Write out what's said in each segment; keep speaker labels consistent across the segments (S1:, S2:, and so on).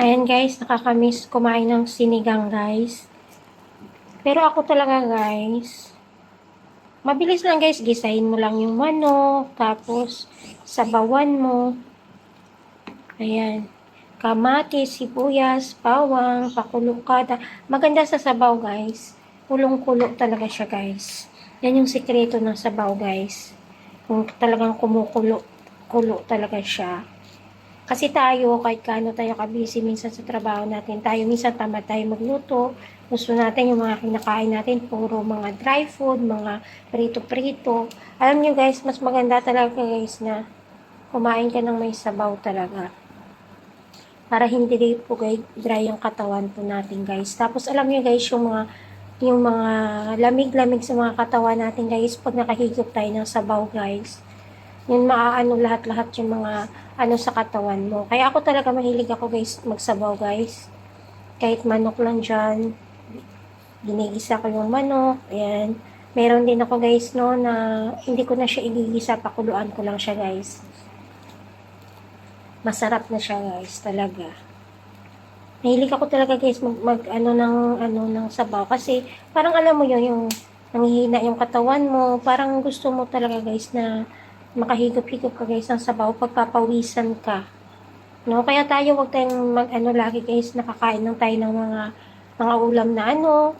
S1: Ayan guys, nakakamiss kumain ng sinigang guys. Pero ako talaga guys, mabilis lang guys, gisahin mo lang yung manok, tapos sabawan mo. Ayan. Kamatis, sibuyas, bawang, pakulo kada. Maganda sa sabaw guys. Kulong-kulo talaga siya guys. Yan yung sikreto ng sabaw guys. Kung talagang kumukulo talaga siya. Kasi tayo, kahit kano tayo kabisi minsan sa trabaho natin, tayo minsan tamad tayo magluto. Gusto natin yung mga kinakain natin, puro mga dry food, mga prito-prito. Alam nyo guys, mas maganda talaga guys na kumain ka ng may sabaw talaga. Para hindi po dry yung katawan po natin guys. Tapos alam nyo guys, yung mga lamig-lamig sa mga katawan natin guys, pag nakahigop tayo ng sabaw guys, yun maaano lahat-lahat yung mga ano sa katawan mo. Kaya ako talaga mahilig ako guys magsabaw guys. Kahit manok lang dyan, ginigisa ko yung manok, ayan. Meron din ako guys no na hindi ko na siya igigisa, pakuluan ko lang siya guys. Masarap na siya guys talaga. Mahilig ako talaga guys mag ano ng sabaw kasi parang alam mo yun yung nanghihina yung katawan mo, parang gusto mo talaga guys na makahigop-higop ka guys ng sabaw, pagpapawisan ka. No, kaya tayo wag tayong mag-ano lagi guys, nakakain lang tayo ng mga ulam na ng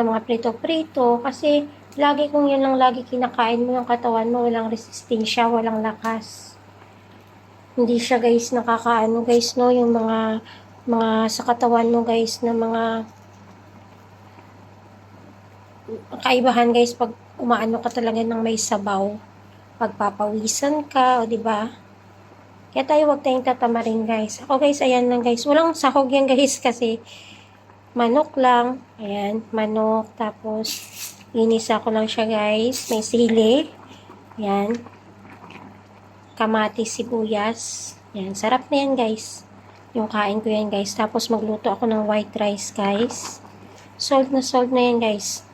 S1: mga prito-prito kasi lagi kung yun lang lagi kinakain mo yung katawan mo, walang resistensya, walang lakas. Hindi siya guys nakakaano guys no, yung mga sa katawan mo guys na mga kaibahan guys pag umaano ka talaga ng may sabaw, pagpapawisan ka, o di ba? Kaya tayo wag tayong tatamarin guys. Ako guys, ayan lang guys. Walang sahog yan guys kasi manok lang. Ayan, manok. Tapos, inisa ko lang siya guys. May sili. Ayan. Kamatis, sibuyas. Ayan, sarap na yan guys. Yung kain ko yan guys. Tapos, magluto ako ng white rice guys. Salt na yan guys.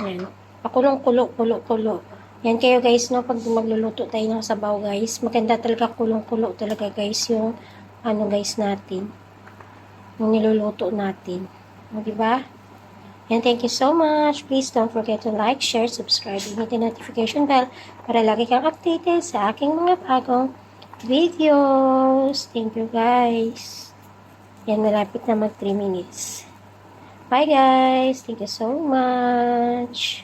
S1: Ayan. Pakulong-kulo. Yan kayo guys, no, pag magluluto tayo ng sabaw guys, maganda talaga kulong-kulo talaga guys yung ano guys natin, yung niluluto natin. O, diba? And thank you so much. Please don't forget to like, share, subscribe, and hit the notification bell para lagi kang updated sa aking mga bagong videos. Thank you guys. Yan, malapit na mag 3 minutes. Bye guys. Thank you so much.